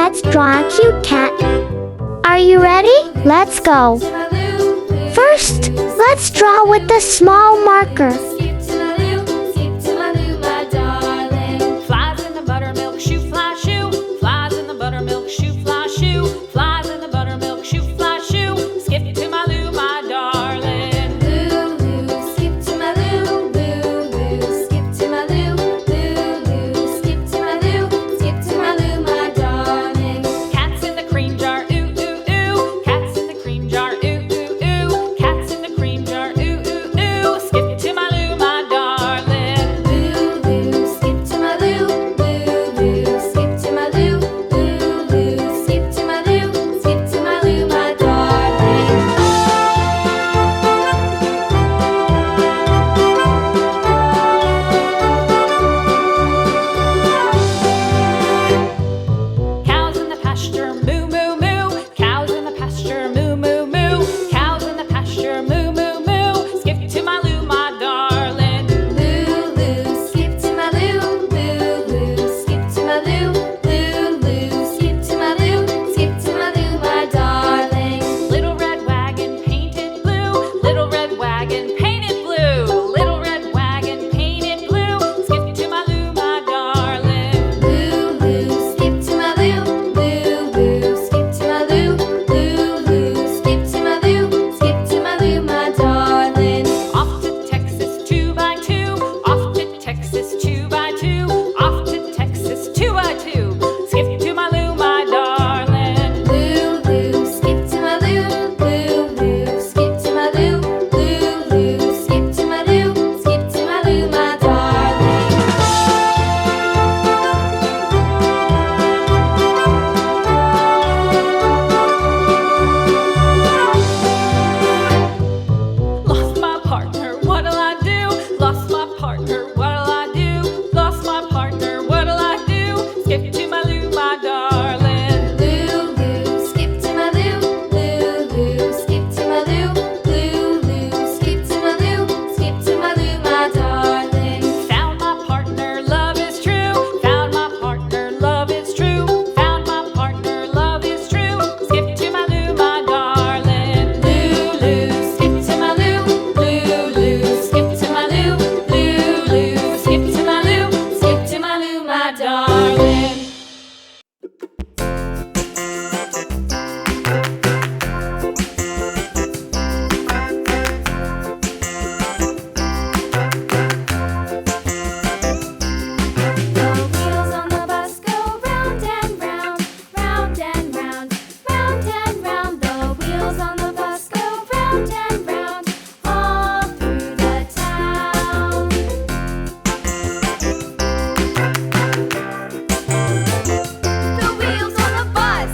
let's draw a cute cat. Are you ready? Let's go. First, let's draw with the small marker. Flies in the buttermilk shoe, fly shoe. Flies in the buttermilk shoe, fly shoe. Flies in the buttermilk shoe, fly shoe. Skip to my Lou, my darling. Lou, skip to my Lou. Lou, skip to my Lou. Lou, skip to my Lou. Skip to my Lou, my darling. Cats in the cream jar, ooh, ooh, ooh. Cats in the cream jar, ooh, ooh, ooh. Cats in the cream jar, ooh, ooh, ooh. Skip to my Lou, my darling. Lou, skip to my Lou. Lou, skip to my Lou. Lou, skip to my Lou. Skip to my Lou, my darling. Cows in the pasture, moo, moo, moo. Cows in the pasture, moo, moo, moo. Cows in the pasture, moo, moo, moo. Skip to my Lou, my darling. Lou, skip to my Lou. Lou, skip to my Lou. Lou, skip to my Lou. Skip to my Lou, my darling. Little red wagon painted blue. Little red wagon painted blue. Little red wagon painted blue. Skip to my Lou, my darling. Lou, skip to my Lou. Lou, skip to my Lou. Lou, skip to my Lou. Skip to my Lou, my darling. Off to Texas 2x2. Off to Texas 2x2. Off to Texas 2x2. Skip to my Lou, my darling. Lou, skip to my Lou. Lou, skip to my Lou. Lou, skip to my Lou. Skip to my Lou, my darling. Lost my partner, what'll I do? Lost my partner, what'll I do? Lost my partner, what'll I do? Skip to my Lou, my darling. Lou, skip to my Lou. Lou, skip to my Lou. Lou, skip to my Lou. Skip to my Lou, my darling. Found my partner, love is true. Found my partner, love is true. Found my partner, love is true. Skip to my Lou, my darling. Lou, skip to my Lou. Lou, skip to my Lou. Lou, skip to my Lou. Skip to my Lou, my darling. The wheels on the bus go round and round, round and round, round and round. The wheels on the bus go round and round, all through the town. The wheels on the bus.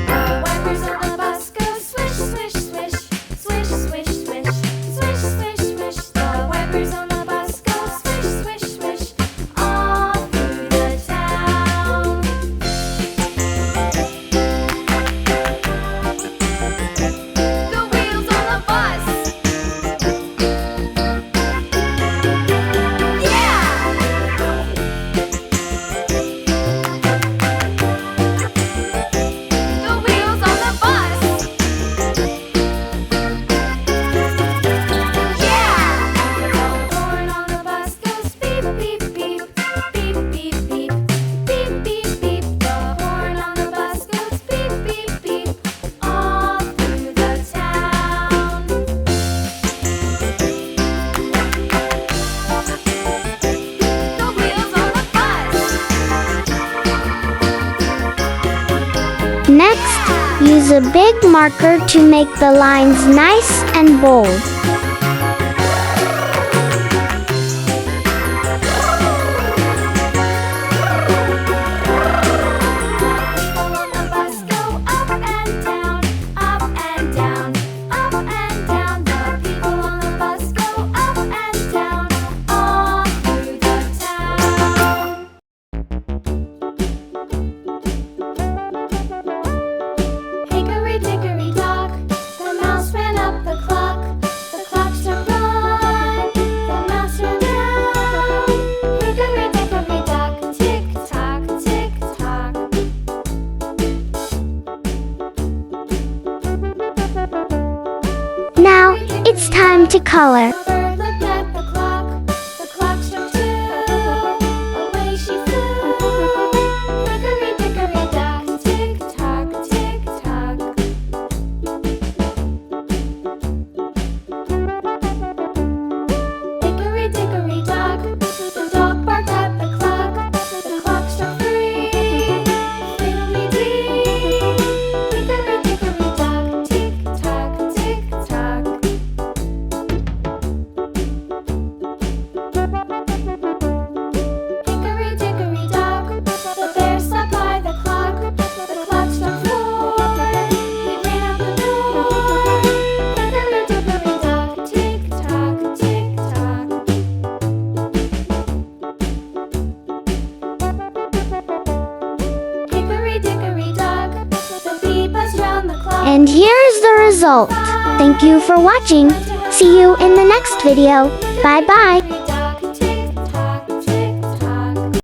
The wipers on the bus go swish, swish, swish, swish, swish, swish, swish, swish, swish. The wipers on the bus go swish, swish, swish, all through the town. The wheels on the bus. Yeah! The wheels on the bus. Yeah! The horn on the bus goes beep, beep, beep, beep, beep, beep, beep, beep, beep. The horn on the bus goes beep, beep, beep, all through the town. The wheels on the bus. Next, use a big marker to make the lines nice and bold. People on the bus go up and down, up and down, up and down. The people on the bus go up and down, all through the town. Hickory dickory dock, the mouse ran up the clock. The to color. The bird looked at the clock struck 2. Away she flew. Hickory dickory dock, tick tock, tick tock. Hickory dickory dock, the dog barked at the clock struck 3. Fiddly-dee. Hickory dickory dock, tick tock, tick tock. Hickory dickory dock, the bear sat by the clock struck 4. He ran out the door. Hickory dickory dock, tick tock, tick tock. Hickory dickory dock, the bee buzzed round the clock. And here's the result. Thank you for watching. See you in the next video. Bye bye.